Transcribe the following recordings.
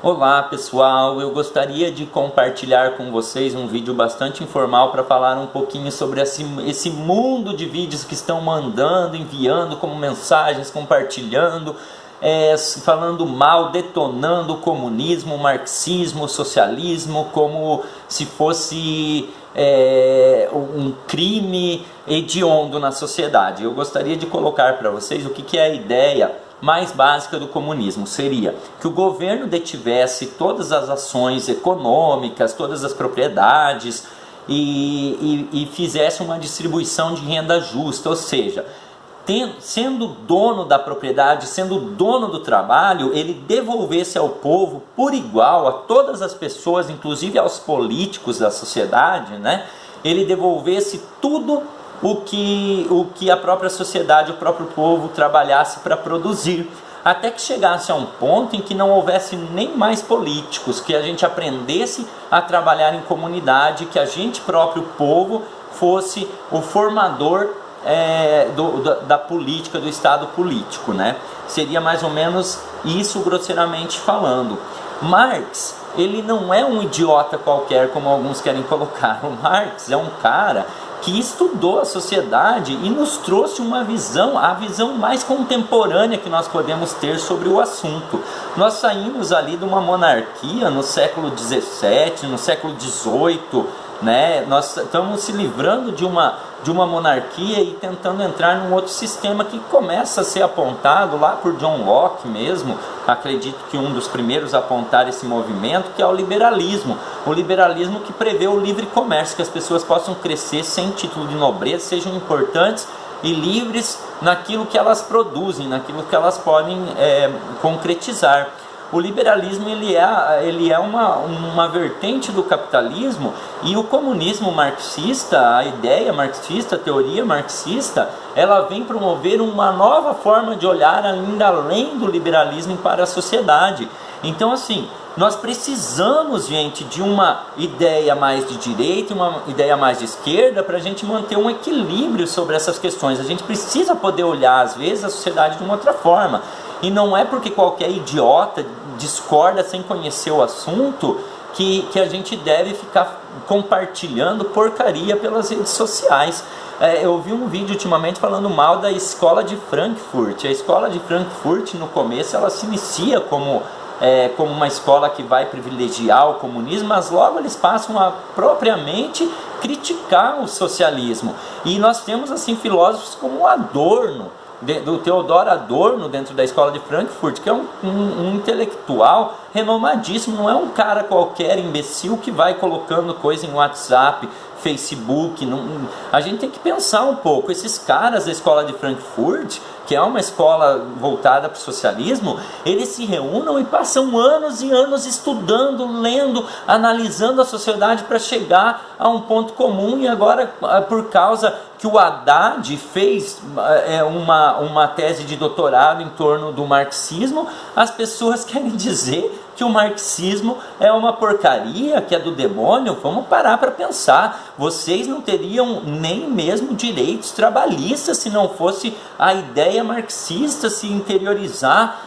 Olá pessoal, eu gostaria de compartilhar com vocês um vídeo bastante informal para falar um pouquinho sobre esse mundo de vídeos que estão mandando, enviando como mensagens, compartilhando, falando mal, detonando o comunismo, o marxismo, o socialismo como se fosse um crime hediondo na sociedade. Eu gostaria de colocar para vocês o que é a ideia mais básica do comunismo. Seria que o governo detivesse todas as ações econômicas, todas as propriedades e fizesse uma distribuição de renda justa, ou seja, sendo dono da propriedade, sendo dono do trabalho, ele devolvesse ao povo por igual, a todas as pessoas, inclusive aos políticos da sociedade, né? Ele devolvesse tudo o que a própria sociedade, o próprio povo trabalhasse para produzir, até que chegasse a um ponto em que não houvesse nem mais políticos, que a gente aprendesse a trabalhar em comunidade, que a gente próprio povo fosse o formador da política, do Estado político, né? Seria mais ou menos isso, grosseiramente falando. Marx, ele não é um idiota qualquer, como alguns querem colocar. O Marx é um cara que estudou a sociedade e nos trouxe uma visão, a visão mais contemporânea que nós podemos ter sobre o assunto. Nós saímos ali de uma monarquia no século XVII, no século XVIII, né? Nós estamos se livrando de uma monarquia e tentando entrar num outro sistema que começa a ser apontado lá por John Locke mesmo. Acredito que um dos primeiros a apontar esse movimento, que é o liberalismo que prevê o livre comércio, que as pessoas possam crescer sem título de nobreza, sejam importantes e livres naquilo que elas produzem, naquilo que elas podem concretizar. O liberalismo ele é uma vertente do capitalismo, e o comunismo marxista, a ideia marxista, a teoria marxista, ela vem promover uma nova forma de olhar ainda além do liberalismo para a sociedade. Então assim, nós precisamos, gente, de uma ideia mais de direita e uma ideia mais de esquerda para a gente manter um equilíbrio sobre essas questões. A gente precisa poder olhar às vezes a sociedade de uma outra forma. E não é porque qualquer idiota discorda sem conhecer o assunto que a gente deve ficar compartilhando porcaria pelas redes sociais. Eu vi um vídeo ultimamente falando mal da escola de Frankfurt. A escola de Frankfurt, no começo, ela se inicia como uma escola que vai privilegiar o comunismo, mas logo eles passam a propriamente criticar o socialismo. E nós temos assim filósofos como Adorno, do Theodor Adorno, dentro da escola de Frankfurt, que é um intelectual renomadíssimo, não é um cara qualquer imbecil que vai colocando coisa em WhatsApp, Facebook. A gente tem que pensar um pouco. Esses caras da escola de Frankfurt, que é uma escola voltada para o socialismo, eles se reúnem e passam anos e anos estudando, lendo, analisando a sociedade para chegar a um ponto comum. E agora, por causa que o Haddad fez uma tese de doutorado em torno do marxismo, as pessoas querem dizer que o marxismo é uma porcaria, que é do demônio. Vamos parar para pensar. Vocês não teriam nem mesmo direitos trabalhistas se não fosse a ideia marxista se interiorizar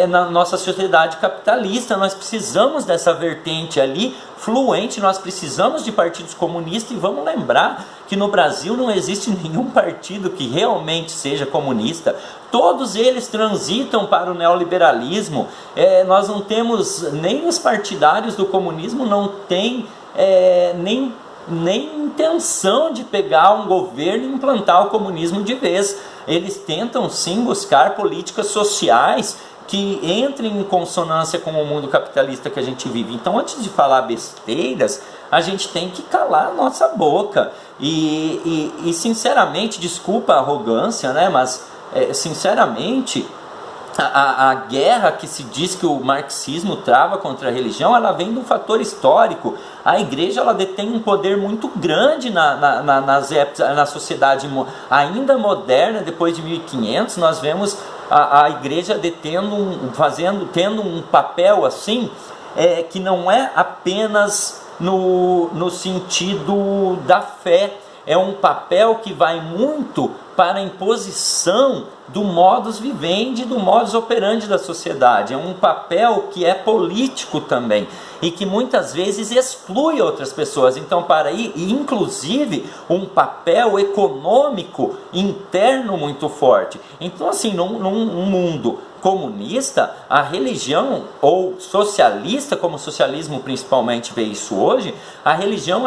na nossa sociedade capitalista. Nós precisamos dessa vertente ali fluente, nós precisamos de partidos comunistas, e vamos lembrar que no Brasil não existe nenhum partido que realmente seja comunista. Todos eles transitam para o neoliberalismo. Nós não temos, nem os partidários do comunismo não têm nem intenção de pegar um governo e implantar o comunismo de vez. Eles tentam sim buscar políticas sociais que entrem em consonância com o mundo capitalista que a gente vive. Então, antes de falar besteiras, a gente tem que calar a nossa boca. E sinceramente, desculpa a arrogância, né? Mas sinceramente, a guerra que se diz que o marxismo trava contra a religião, ela vem de um fator histórico. A igreja, ela detém um poder muito grande na sociedade ainda moderna. Depois de 1500, nós vemos a igreja tendo um papel assim, que não é apenas no sentido da fé. É um papel que vai muito para a imposição do modus vivendi, do modus operandi da sociedade. É um papel que é político também e que muitas vezes exclui outras pessoas. Então, para aí, inclusive, um papel econômico interno muito forte. Então, assim, num mundo comunista, a religião, ou socialista, como o socialismo principalmente vê isso hoje, a religião,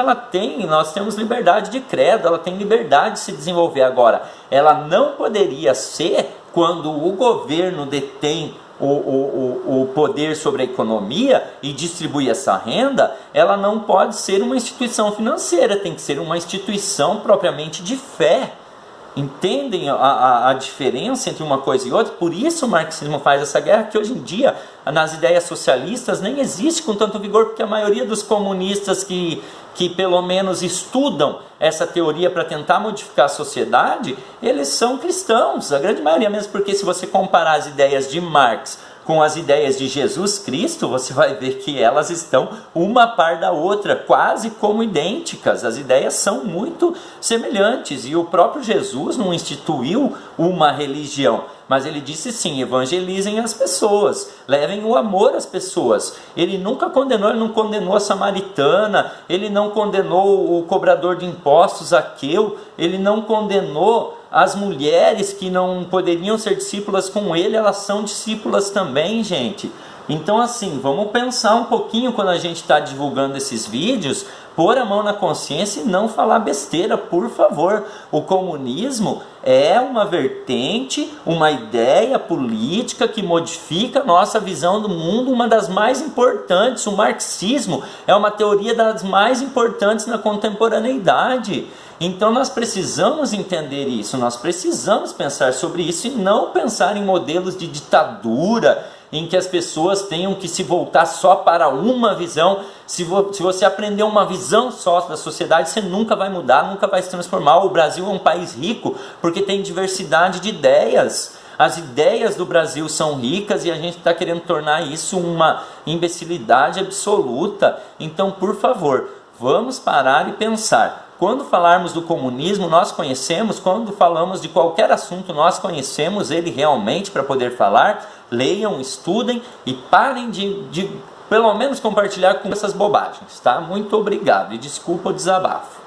nós temos liberdade de credo, ela tem liberdade de se desenvolver. Agora, ela não poderia ser quando o governo detém o poder sobre a economia e distribui essa renda, ela não pode ser uma instituição financeira, tem que ser uma instituição propriamente de fé. Entendem a diferença entre uma coisa e outra? Por isso o marxismo faz essa guerra, que hoje em dia, nas ideias socialistas, nem existe com tanto vigor, porque a maioria dos comunistas que pelo menos estudam essa teoria para tentar modificar a sociedade, eles são cristãos, a grande maioria mesmo, porque se você comparar as ideias de Marx com as ideias de Jesus Cristo, você vai ver que elas estão uma a par da outra, quase como idênticas. As ideias são muito semelhantes e o próprio Jesus não instituiu uma religião, mas ele disse sim, evangelizem as pessoas, levem o amor às pessoas. Ele nunca condenou, ele não condenou a samaritana, ele não condenou o cobrador de impostos, Zaqueu, ele não condenou as mulheres que não poderiam ser discípulas com ele, elas são discípulas também, gente. Então assim, vamos pensar um pouquinho quando a gente está divulgando esses vídeos, pôr a mão na consciência e não falar besteira, por favor. O comunismo é uma vertente, uma ideia política que modifica a nossa visão do mundo, uma das mais importantes. O marxismo é uma teoria das mais importantes na contemporaneidade. Então nós precisamos entender isso, nós precisamos pensar sobre isso e não pensar em modelos de ditadura, em que as pessoas tenham que se voltar só para uma visão. Se você aprender uma visão só da sociedade, você nunca vai mudar, nunca vai se transformar. O Brasil é um país rico porque tem diversidade de ideias. As ideias do Brasil são ricas e a gente está querendo tornar isso uma imbecilidade absoluta. Então, por favor, vamos parar e pensar. Quando falarmos do comunismo, nós conhecemos, quando falamos de qualquer assunto, nós conhecemos ele realmente para poder falar. Leiam, estudem e parem de pelo menos compartilhar com essas bobagens, tá? Muito obrigado e desculpa o desabafo.